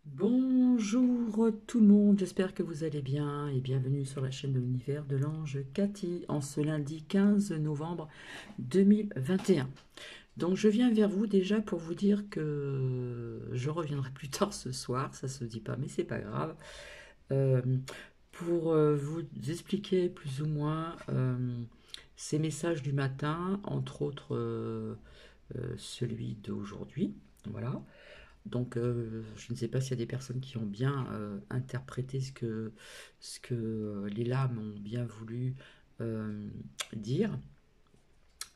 Bonjour tout le monde, j'espère que vous allez bien et bienvenue sur la chaîne de l'univers de l'ange Cathy en ce lundi 15 novembre 2021. Donc je viens vers vous déjà pour vous dire que je reviendrai plus tard ce soir, ça se dit pas mais c'est pas grave, euh, pour vous expliquer plus ou moins ces messages du matin, entre autres celui d'aujourd'hui. Voilà. Donc, je ne sais pas s'il y a des personnes qui ont bien interprété ce que les lames ont bien voulu euh, dire.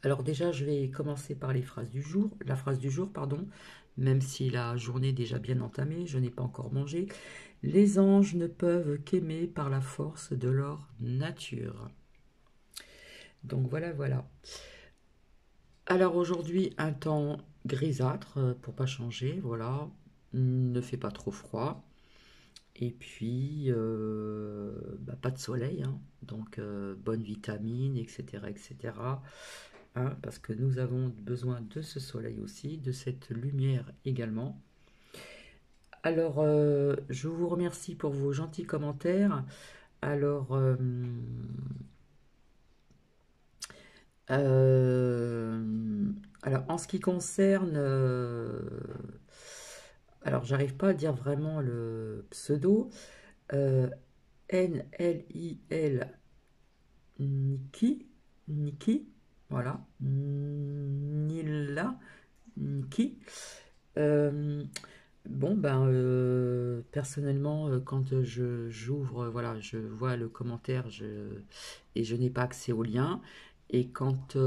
Alors déjà, je vais commencer par les phrases du jour. La phrase du jour, pardon. Même si la journée est déjà bien entamée, je n'ai pas encore mangé. Les anges ne peuvent qu'aimer par la force de leur nature. Donc voilà, voilà. Alors aujourd'hui, un temps grisâtre pour pas changer, voilà. Ne fait pas trop froid. Et puis, pas de soleil, hein. Donc bonne vitamine, etc., etc. Hein, parce que nous avons besoin de ce soleil aussi, de cette lumière également. Alors, je vous remercie pour vos gentils commentaires. Alors, euh, alors en ce qui concerne, alors j'arrive pas à dire vraiment le pseudo, euh, NLIL Niki, Niki, voilà, Nila, Niki. Euh, bon, personnellement, quand j'ouvre, voilà, je vois le commentaire et je n'ai pas accès au lien. Et quand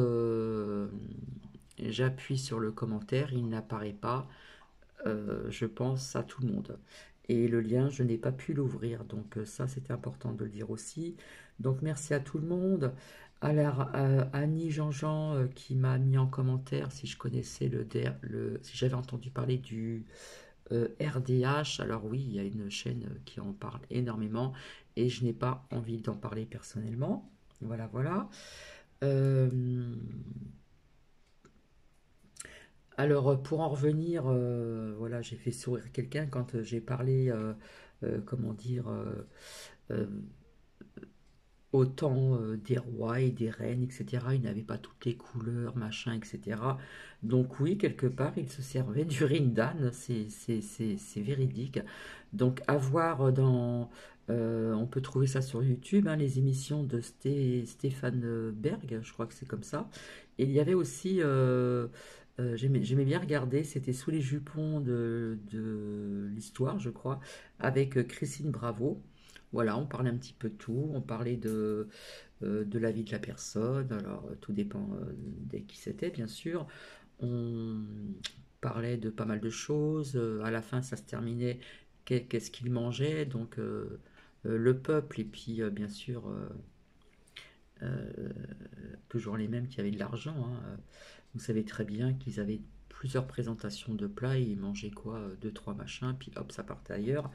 j'appuie sur le commentaire, il n'apparaît pas, je pense, à tout le monde. Et le lien, je n'ai pas pu l'ouvrir. Donc ça, c'était important de le dire aussi. Donc merci à tout le monde. Alors, Annie Jean-Jean qui m'a mis en commentaire si je connaissais si j'avais entendu parler du RDH. Alors oui, il y a une chaîne qui en parle énormément et je n'ai pas envie d'en parler personnellement. Voilà, voilà. Euh, alors, pour en revenir, voilà, j'ai fait sourire quelqu'un quand j'ai parlé, comment dire, euh, au temps des rois et des reines, etc. Ils n'avaient pas toutes les couleurs, machin, etc. Donc oui, quelque part, ils se servaient d'urine d'âne, c'est véridique. Donc à voir on peut trouver ça sur YouTube, hein, les émissions de Stéphane Berg, je crois que c'est comme ça. Et il y avait aussi, j'aimais bien regarder, c'était Sous les jupons de l'histoire, je crois, avec Christine Bravo. Voilà, on parlait un petit peu de tout, on parlait de la vie de la personne, alors tout dépend de qui c'était bien sûr. On parlait de pas mal de choses, à la fin ça se terminait qu'est-ce qu'il mangeait, donc le peuple et puis bien sûr toujours les mêmes qui avaient de l'argent, hein. Vous savez très bien qu'ils avaient plusieurs présentations de plats, et ils mangeaient quoi, deux, trois machins, puis hop, ça partait ailleurs.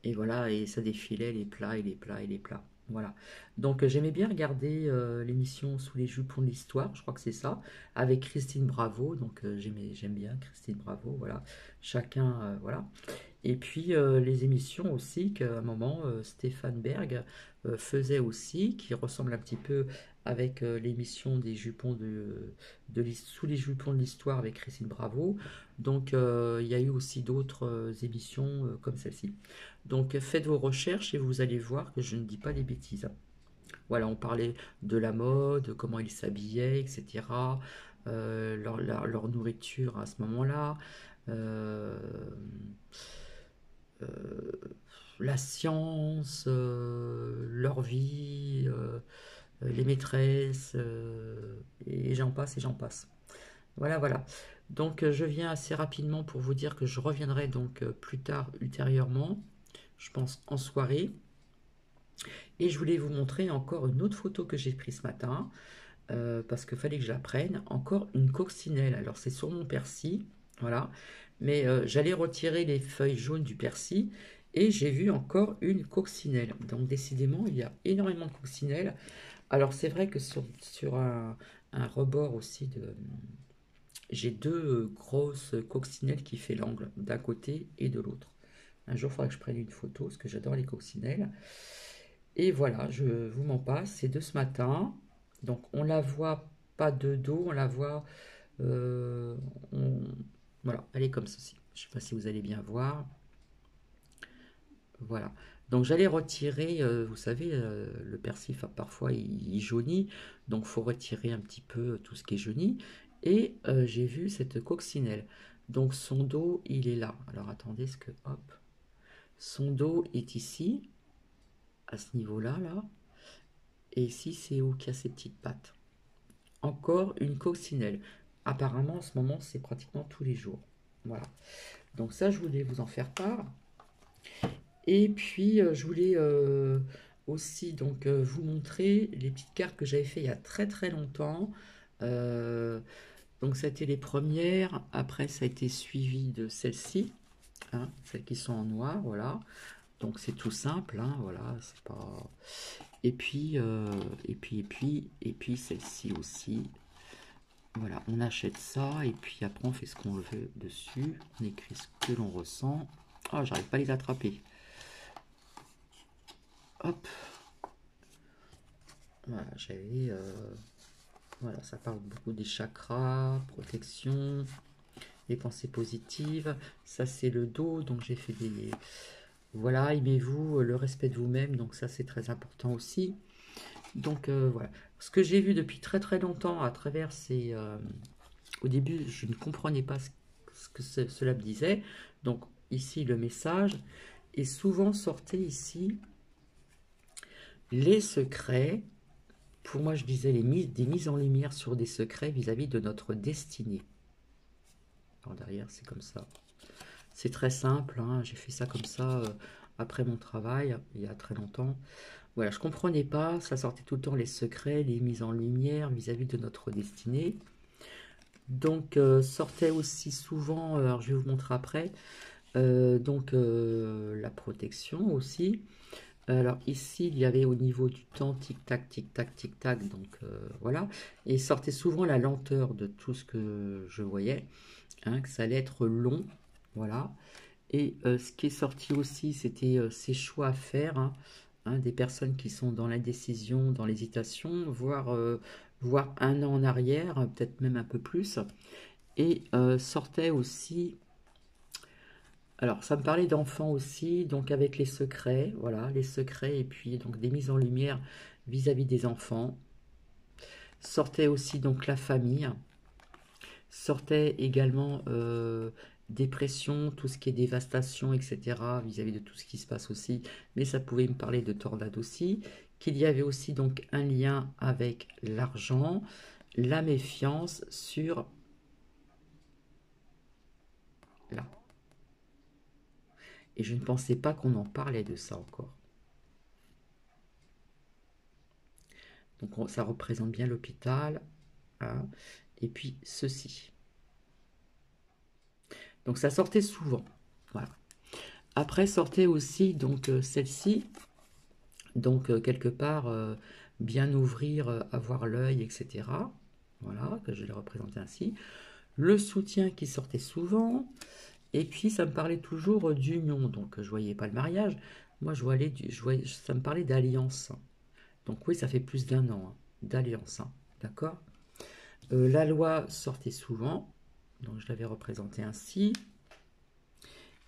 Et voilà, et ça défilait les plats et les plats et les plats. Voilà. Donc j'aimais bien regarder l'émission Sous les jupons de l'histoire, je crois que c'est ça, avec Christine Bravo. Donc j'aime bien Christine Bravo, voilà. Chacun, voilà. Et puis les émissions aussi qu'à un moment Stéphane Berg faisait aussi, qui ressemble un petit peu avec l'émission des jupons Sous les jupons de l'histoire avec Christine Bravo. Donc il y a eu aussi d'autres émissions comme celle-ci. Donc faites vos recherches et vous allez voir que je ne dis pas des bêtises. Voilà, on parlait de la mode, comment ils s'habillaient, etc. Leur nourriture à ce moment-là. Euh, euh, la science, leur vie, les maîtresses, et j'en passe et j'en passe. Voilà, voilà. Donc je viens assez rapidement pour vous dire que je reviendrai donc plus tard, ultérieurement, je pense en soirée. Et je voulais vous montrer encore une autre photo que j'ai prise ce matin, parce qu'il fallait que je la prenne. Encore une coccinelle. Alors c'est sur mon persil, voilà. Mais j'allais retirer les feuilles jaunes du persil et j'ai vu encore une coccinelle. Donc décidément, il y a énormément de coccinelles. Alors c'est vrai que sur un rebord aussi j'ai deux grosses coccinelles qui fait l'angle d'un côté et de l'autre. Un jour, il faudra que je prenne une photo, parce que j'adore les coccinelles. Et voilà, je vous m'en passe. C'est de ce matin. Donc, on la voit pas de dos, on la voit... euh, on- Voilà, elle est comme ceci. Je sais pas si vous allez bien voir. Voilà. Donc j'allais retirer, vous savez, le persif parfois il jaunit, donc faut retirer un petit peu tout ce qui est jauni. Et j'ai vu cette coccinelle. Donc son dos, il est là. Alors attendez, ce que hop, son dos est ici, à ce niveau-là, là. Et ici, c'est où qu'il y a ces petites pattes. Encore une coccinelle. Apparemment, en ce moment, c'est pratiquement tous les jours. Voilà. Donc ça, je voulais vous en faire part. Et puis, je voulais aussi donc vous montrer les petites cartes que j'avais fait il y a très très longtemps. Euh, donc, ça a été les premières. Après, ça a été suivi de celles-ci, hein, celles qui sont en noir, voilà. Donc, c'est tout simple, hein, voilà. C'est pas. Et puis, celle-ci aussi. Voilà, on achète ça et puis après on fait ce qu'on veut dessus. On écrit ce que l'on ressent. Ah, j'arrive pas à les attraper. Hop. Voilà, voilà, ça parle beaucoup des chakras, protection, les pensées positives. Ça, c'est le dos, donc j'ai fait des... Voilà, aimez-vous, le respect de vous-même, donc ça, c'est très important aussi. Donc, voilà. Ce que j'ai vu depuis très très longtemps à travers ces... au début, je ne comprenais pas ce que cela me disait. Donc, ici, le message. Et souvent sortait ici les secrets. Pour moi, je disais des mises en lumière sur des secrets vis-à-vis de notre destinée. Alors derrière, c'est comme ça. C'est très simple, hein, j'ai fait ça comme ça après mon travail, il y a très longtemps. Voilà, je comprenais pas, ça sortait tout le temps les secrets, les mises en lumière vis-à-vis de notre destinée. Donc, sortait aussi souvent, alors je vais vous montrer après, donc la protection aussi. Alors ici, il y avait au niveau du temps, tic-tac, tic-tac, tic-tac, donc voilà. Et sortait souvent la lenteur de tout ce que je voyais, hein, que ça allait être long, voilà. Et ce qui est sorti aussi, c'était ces choix à faire, hein, hein, des personnes qui sont dans l'indécision, dans l'hésitation, voire un an en arrière, peut-être même un peu plus. Et sortait aussi alors, ça me parlait d'enfants aussi, donc avec les secrets, voilà, les secrets, et puis donc des mises en lumière vis-à-vis des enfants. Sortait aussi donc la famille, sortait également dépression, tout ce qui est dévastation, etc., vis-à-vis de tout ce qui se passe aussi, mais ça pouvait me parler de tornade aussi, qu'il y avait aussi donc un lien avec l'argent, la méfiance sur là. Et je ne pensais pas qu'on en parlait de ça encore. Donc ça représente bien l'hôpital, hein. Et puis ceci. Donc ça sortait souvent. Voilà. Après sortait aussi donc celle-ci. Donc quelque part bien ouvrir, avoir l'œil, etc. Voilà, que je l'ai représenté ainsi. Le soutien qui sortait souvent. Et puis ça me parlait toujours d'union. Donc je voyais pas le mariage. Moi ça me parlait d'alliance. Donc oui, ça fait plus d'un an, hein, d'alliance. Hein, d'accord. La loi sortait souvent, donc je l'avais représenté ainsi.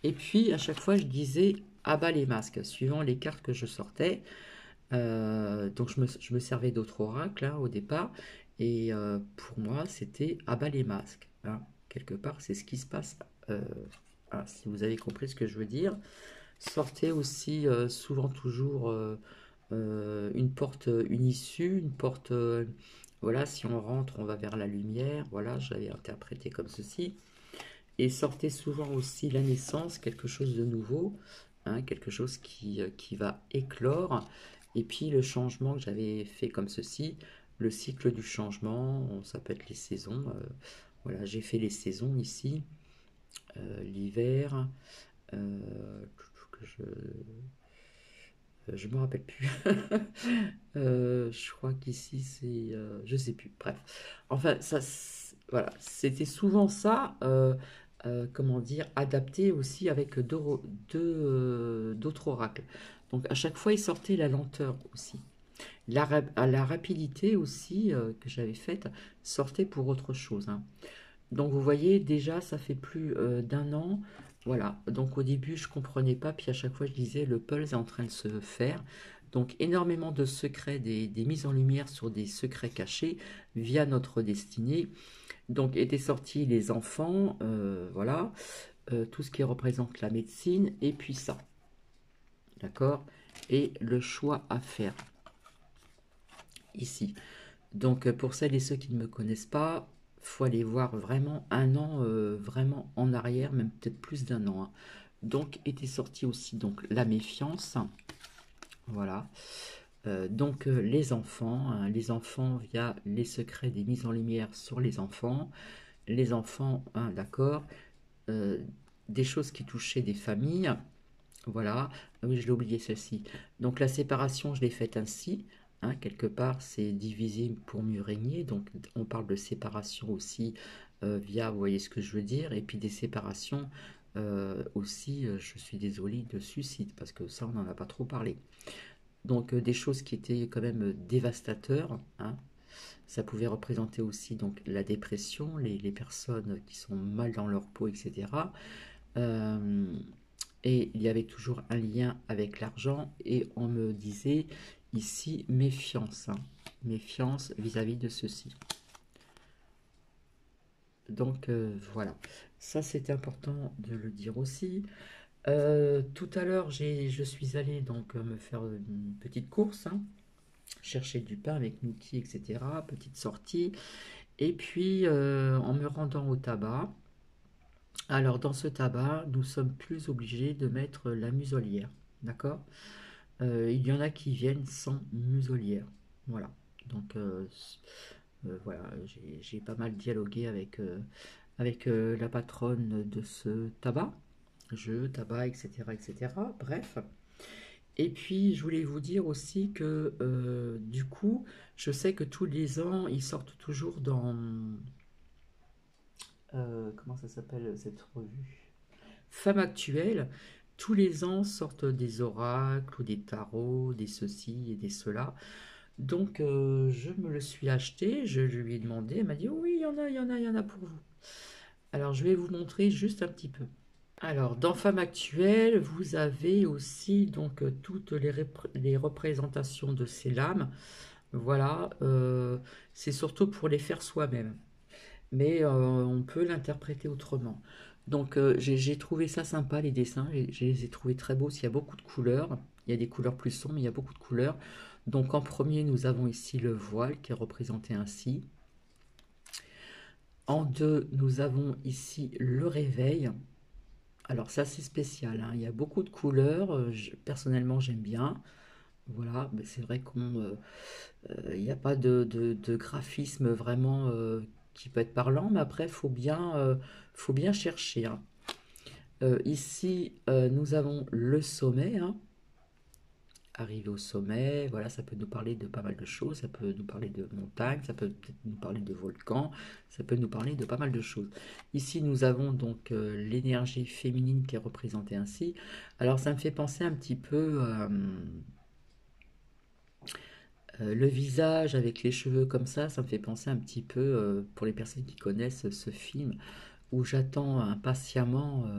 Et puis à chaque fois je disais abat les masques, suivant les cartes que je sortais. Donc je me servais d'autres oracles hein, au départ. Et pour moi c'était abat les masques, hein. Quelque part c'est ce qui se passe. Si vous avez compris ce que je veux dire. Sortez aussi souvent toujours une porte, une issue, une porte, voilà, si on rentre, on va vers la lumière, voilà, j'avais interprété comme ceci. Et sortait souvent aussi la naissance, quelque chose de nouveau, hein, quelque chose qui va éclore. Et puis le changement que j'avais fait comme ceci, le cycle du changement, ça peut être les saisons. Voilà, j'ai fait les saisons ici, l'hiver, que je me rappelle plus. Je crois qu'ici c'est, je sais plus. Bref, enfin voilà, c'était souvent ça. comment dire, adapté aussi avec d'autres oracles. Donc à chaque fois, il sortait la lenteur aussi. La rapidité aussi que j'avais faite sortait pour autre chose, hein. Donc vous voyez, déjà, ça fait plus d'un an. Voilà, donc au début, je comprenais pas, puis à chaque fois, je disais, le puzzle est en train de se faire. Donc énormément de secrets, des mises en lumière sur des secrets cachés via notre destinée. Donc étaient sortis les enfants, voilà, tout ce qui représente la médecine, et puis ça, d'accord? Et le choix à faire ici. Donc pour celles et ceux qui ne me connaissent pas, faut aller voir vraiment un an vraiment en arrière, même peut-être plus d'un an, hein. Donc était sorti aussi donc la méfiance, voilà. Les enfants via les secrets des mises en lumière sur les enfants, hein, d'accord, euh, des choses qui touchaient des familles, voilà. Ah oui, je l'ai oublié celle-ci. Donc la séparation, je l'ai faite ainsi, hein, quelque part, c'est diviser pour mieux régner. Donc on parle de séparation aussi via, vous voyez ce que je veux dire, et puis des séparations aussi, je suis désolée, de suicide, parce que ça, on n'en a pas trop parlé. Donc des choses qui étaient quand même dévastateurs, hein. Ça pouvait représenter aussi donc la dépression, les personnes qui sont mal dans leur peau, etc. Euh, et il y avait toujours un lien avec l'argent et on me disait ici méfiance, hein, méfiance vis-à-vis de ceci. Donc voilà, ça c'est important de le dire aussi. Tout à l'heure, je suis allée donc me faire une petite course, hein, chercher du pain avec Mickey, etc. Petite sortie. Et puis en me rendant au tabac, alors dans ce tabac, nous sommes plus obligés de mettre la muselière, d'accord? Il y en a qui viennent sans muselière. Voilà. Donc voilà, j'ai pas mal dialogué avec la patronne de ce tabac, tabac, etc., etc. Bref. Et puis, je voulais vous dire aussi que du coup, je sais que tous les ans, ils sortent toujours dans... comment ça s'appelle cette revue? Femme actuelle. Tous les ans sortent des oracles ou des tarots, des ceci et des cela. Donc, je me le suis acheté, je lui ai demandé, elle m'a dit oui, il y en a, il y en a, il y en a pour vous. Alors, je vais vous montrer juste un petit peu. Alors, dans Femme actuelle, vous avez aussi donc toutes les représentations de ces lames. Voilà, c'est surtout pour les faire soi-même, mais on peut l'interpréter autrement. Donc, j'ai trouvé ça sympa, les dessins, je les ai trouvés très beaux, il y a beaucoup de couleurs, il y a des couleurs plus sombres, mais il y a beaucoup de couleurs. Donc, en premier, nous avons ici le voile qui est représenté ainsi. En deux, nous avons ici le réveil. Alors ça c'est spécial, hein. Il y a beaucoup de couleurs, personnellement j'aime bien. Voilà, mais c'est vrai il n'y a pas de graphisme vraiment qui peut être parlant, mais après faut bien chercher, hein. Ici nous avons le sommet, hein. Arriver au sommet, voilà, ça peut nous parler de pas mal de choses, ça peut nous parler de montagnes, ça peut peut-être nous parler de volcans, ça peut nous parler de pas mal de choses. Ici, nous avons donc l'énergie féminine qui est représentée ainsi. Alors, ça me fait penser un petit peu le visage avec les cheveux comme ça me fait penser un petit peu, pour les personnes qui connaissent ce film, où j'attends impatiemment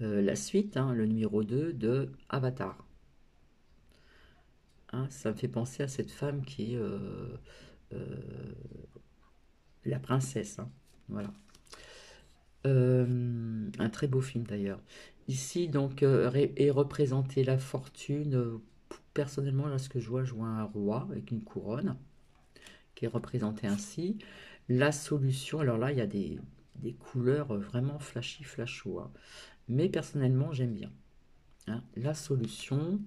la suite, hein, le numéro 2 de Avatar. Hein, ça me fait penser à cette femme qui est euh, la princesse, hein. Voilà. Un très beau film d'ailleurs. Ici, donc, est représentée la fortune. Personnellement, là, ce que je vois un roi avec une couronne qui est représenté ainsi. La solution, alors là, il y a des couleurs vraiment flashy, flasho, hein. Mais personnellement, j'aime bien, hein. La solution,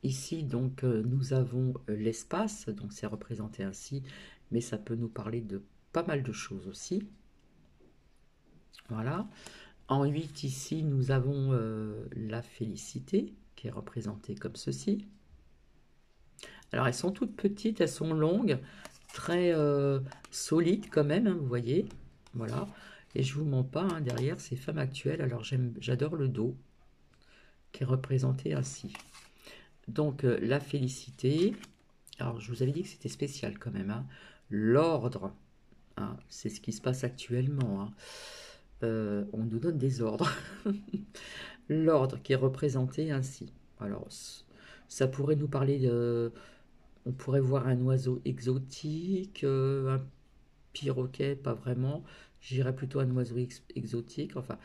ici, donc, nous avons l'espace, donc c'est représenté ainsi, mais ça peut nous parler de pas mal de choses aussi. Voilà. En 8 ici, nous avons la félicité, qui est représentée comme ceci. Alors, elles sont toutes petites, elles sont longues, très solides quand même, hein, vous voyez. Voilà. Et je vous mens pas, hein, derrière, c'est femme actuelle. Alors j'adore le dos, qui est représenté ainsi. Donc la félicité. Alors je vous avais dit que c'était spécial quand même, hein. L'ordre, hein, c'est ce qui se passe actuellement, hein. On nous donne des ordres. L'ordre qui est représenté ainsi. Alors, ça pourrait nous parler de... On pourrait voir un oiseau exotique, un perroquet, pas vraiment. J'irais plutôt un oiseau exotique. Enfin,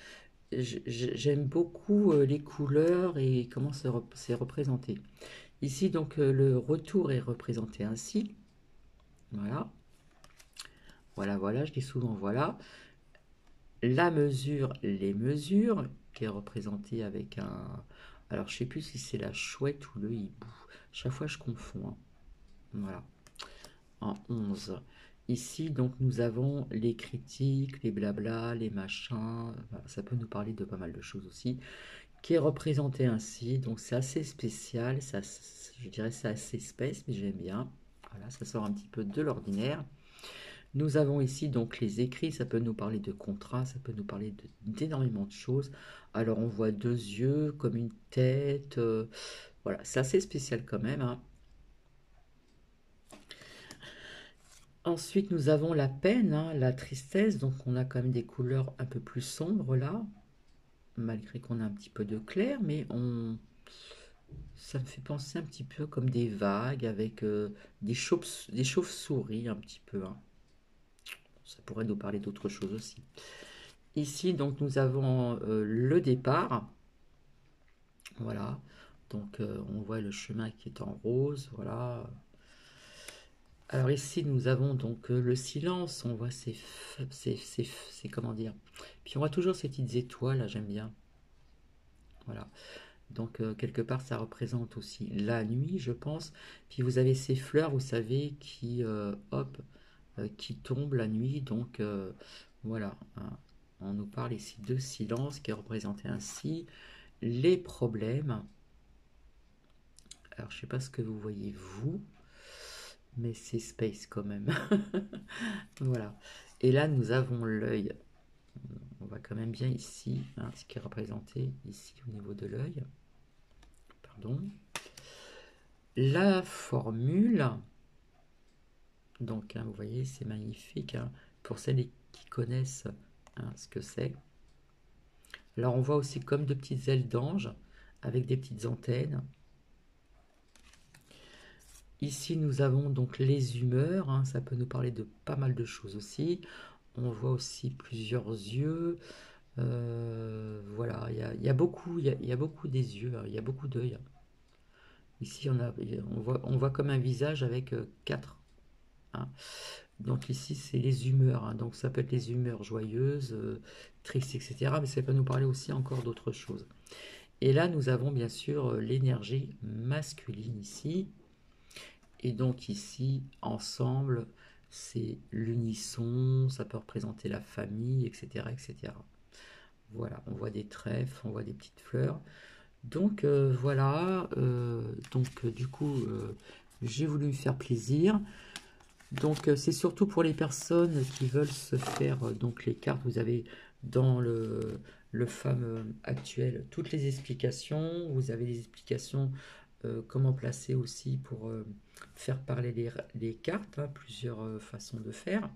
j'aime beaucoup les couleurs et comment c'est représenté. Ici, donc, le retour est représenté ainsi. Voilà. Voilà, voilà, je dis souvent voilà. La mesure, les mesures, qui est représentée avec un... Alors, je sais plus si c'est la chouette ou le hibou. Chaque fois, je confonds, hein. Voilà. En 11. Ici, donc, nous avons les critiques, les blabla, les machins. Voilà, ça peut nous parler de pas mal de choses aussi. Qui est représenté ainsi. Donc, c'est assez spécial. Ça, je dirais c'est assez space, mais j'aime bien. Voilà, ça sort un petit peu de l'ordinaire. Nous avons ici donc les écrits, ça peut nous parler de contrats, ça peut nous parler d'énormément de choses. Alors on voit deux yeux comme une tête, voilà, c'est assez spécial quand même, hein. Ensuite nous avons la peine, hein, la tristesse, donc on a quand même des couleurs un peu plus sombres là, malgré qu'on a un petit peu de clair, mais ça me fait penser un petit peu comme des vagues avec des chauves-souris un petit peu, hein. Ça pourrait nous parler d'autre chose aussi. Ici, donc, nous avons le départ. Voilà. Donc, on voit le chemin qui est en rose. Voilà. Alors ici, nous avons donc le silence. On voit comment dire. Puis on voit toujours ces petites étoiles, là, j'aime bien. Voilà. Donc, quelque part, ça représente aussi la nuit, je pense. Puis vous avez ces fleurs, vous savez, hop, qui tombent la nuit. Donc, voilà, hein. On nous parle ici de silence qui est représenté ainsi. Les problèmes. Alors, je ne sais pas ce que vous voyez, vous, mais c'est space quand même. Voilà. Et là, nous avons l'œil. On voit quand même bien ici, hein, ce qui est représenté ici au niveau de l'œil. Pardon. La formule. Donc, hein, vous voyez, c'est magnifique, hein, pour celles qui connaissent, hein, ce que c'est. Alors, on voit aussi comme de petites ailes d'ange avec des petites antennes. Ici, nous avons donc les humeurs, hein, ça peut nous parler de pas mal de choses aussi. On voit aussi plusieurs yeux. Voilà, il y a beaucoup, il y a beaucoup des yeux, hein, il y a beaucoup d'œils. Ici, on voit comme un visage avec quatre, hein. Donc ici, c'est les humeurs, hein. Donc ça peut être les humeurs joyeuses, tristes, etc. Mais ça peut nous parler aussi encore d'autres choses. Et là, nous avons bien sûr l'énergie masculine ici. Et donc ici, ensemble, c'est l'unisson, ça peut représenter la famille, etc., etc. Voilà, on voit des trèfles, on voit des petites fleurs. Donc voilà, du coup, j'ai voulu me faire plaisir. Donc c'est surtout pour les personnes qui veulent se faire donc les cartes. Vous avez dans le fameux actuel toutes les explications. Vous avez les explications comment placer aussi pour faire parler les cartes, hein, plusieurs façons de faire.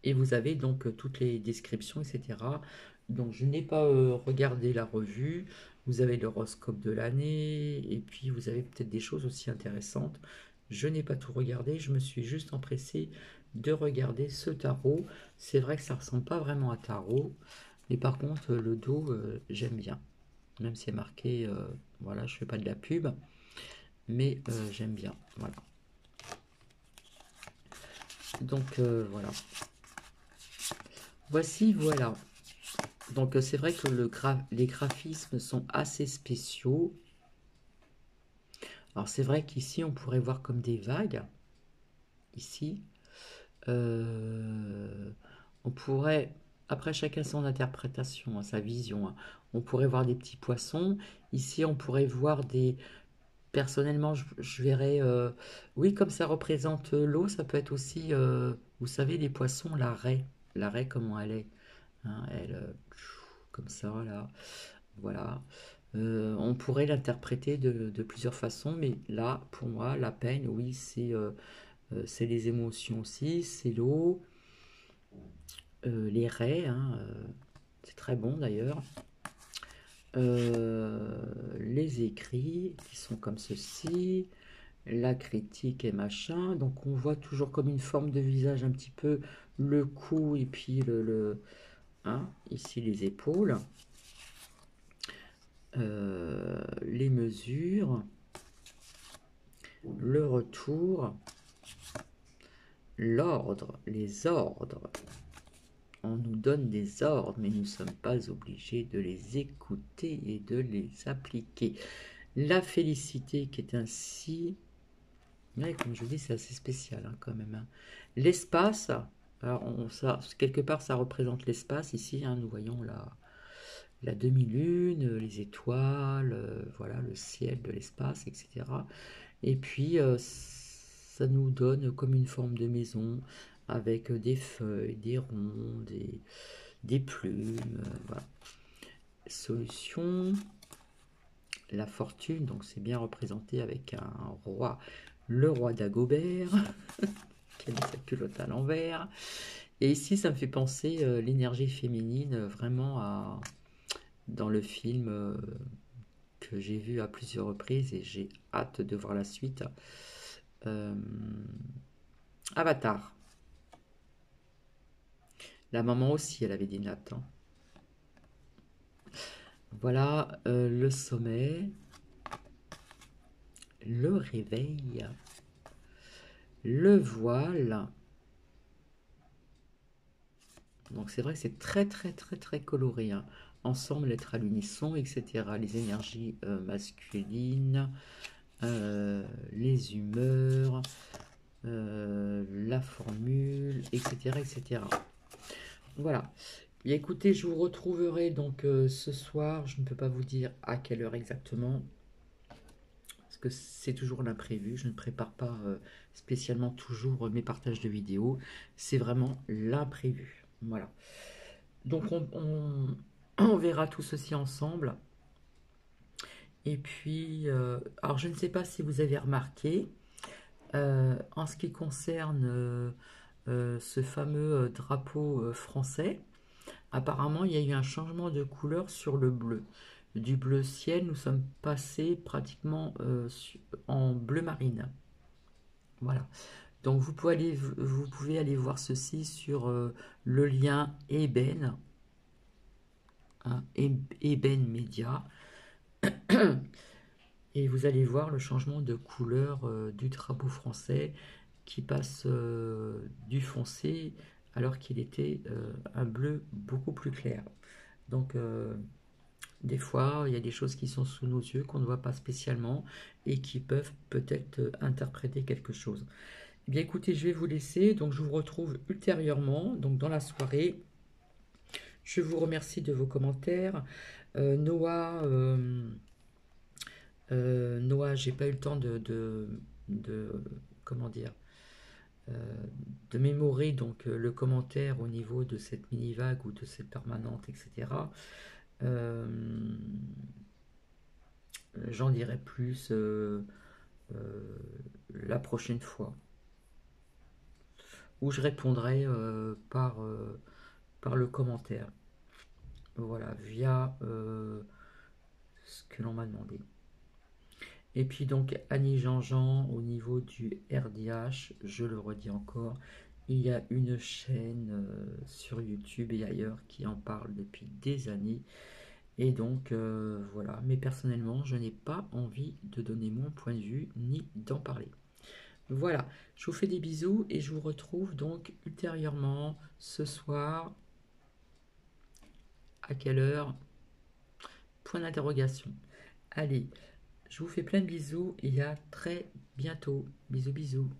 Et vous avez donc toutes les descriptions, etc. Donc je n'ai pas regardé la revue. Vous avez l'horoscope de l'année. Et puis vous avez peut-être des choses aussi intéressantes. Je n'ai pas tout regardé. Je me suis juste empressé de regarder ce tarot. C'est vrai que ça ne ressemble pas vraiment à tarot. Mais par contre, le dos, j'aime bien. Même si c'est marqué, voilà, je ne fais pas de la pub. Mais j'aime bien. Voilà. Donc voilà. Voici, voilà. Donc c'est vrai que les graphismes sont assez spéciaux. Alors c'est vrai qu'ici on pourrait voir comme des vagues. Ici. On pourrait, après chacun son interprétation, hein, sa vision, hein. On pourrait voir des petits poissons. Ici on pourrait voir des... Personnellement je verrais... oui, comme ça représente l'eau, ça peut être aussi, vous savez, les poissons, la raie. l'arrêt, comment elle est. Hein, elle, comme ça, là. Voilà. On pourrait l'interpréter de plusieurs façons, mais là, pour moi, la peine, oui, c'est les émotions aussi, c'est l'eau, les raies, hein, c'est très bon d'ailleurs. Les écrits qui sont comme ceci, la critique et machin. Donc on voit toujours comme une forme de visage un petit peu le cou et puis hein, ici les épaules. Les mesures, le retour, l'ordre, les ordres. On nous donne des ordres, mais nous ne sommes pas obligés de les écouter et de les appliquer. La félicité qui est ainsi... Ouais, comme je vous dis, c'est assez spécial hein, quand même. Hein. L'espace, alors quelque part ça représente l'espace ici, hein, nous voyons la demi-lune, les étoiles, voilà, le ciel de l'espace, etc. Et puis ça nous donne comme une forme de maison avec des feuilles, des ronds, des plumes, voilà. Solution, la fortune, donc c'est bien représenté avec un roi, le roi d'Agobert, qui a mis sa culotte à l'envers. Et ici, ça me fait penser l'énergie féminine vraiment dans le film que j'ai vu à plusieurs reprises et j'ai hâte de voir la suite. Avatar. La maman aussi, elle avait des nattes. Hein. Voilà le sommet, le réveil, le voile. Donc c'est vrai que c'est très très très très coloré. Hein. Ensemble, être à l'unisson, etc. Les énergies masculines, les humeurs, la formule, etc. etc. Voilà. Et écoutez, je vous retrouverai donc ce soir. Je ne peux pas vous dire à quelle heure exactement. Parce que c'est toujours l'imprévu. Je ne prépare pas spécialement toujours mes partages de vidéos. C'est vraiment l'imprévu. Voilà. Donc on verra tout ceci ensemble. Et puis, alors je ne sais pas si vous avez remarqué, en ce qui concerne ce fameux drapeau français, apparemment il y a eu un changement de couleur sur le bleu. Du bleu ciel, nous sommes passés pratiquement en bleu marine. Voilà. Donc vous pouvez aller voir ceci sur le lien Eben, hein, Eben Media. Et vous allez voir le changement de couleur du drapeau français qui passe du foncé alors qu'il était un bleu beaucoup plus clair. Donc des fois, il y a des choses qui sont sous nos yeux qu'on ne voit pas spécialement et qui peuvent peut-être interpréter quelque chose. Eh bien écoutez, je vais vous laisser, donc je vous retrouve ultérieurement, donc dans la soirée. Je vous remercie de vos commentaires. Noah... Noah, j'ai pas eu le temps comment dire, de mémorer donc le commentaire au niveau de cette mini vague ou de cette permanente, etc. Euh, J'en dirai plus la prochaine fois, où je répondrai par le commentaire. Voilà, via ce que l'on m'a demandé. Et puis donc Annie Jean-Jean au niveau du RDH, je le redis encore, il y a une chaîne sur YouTube et ailleurs qui en parle depuis des années. Et donc voilà, mais personnellement je n'ai pas envie de donner mon point de vue ni d'en parler. Voilà, je vous fais des bisous et je vous retrouve donc ultérieurement ce soir. À quelle heure? Point d'interrogation. Allez. Je vous fais plein de bisous et à très bientôt. Bisous bisous.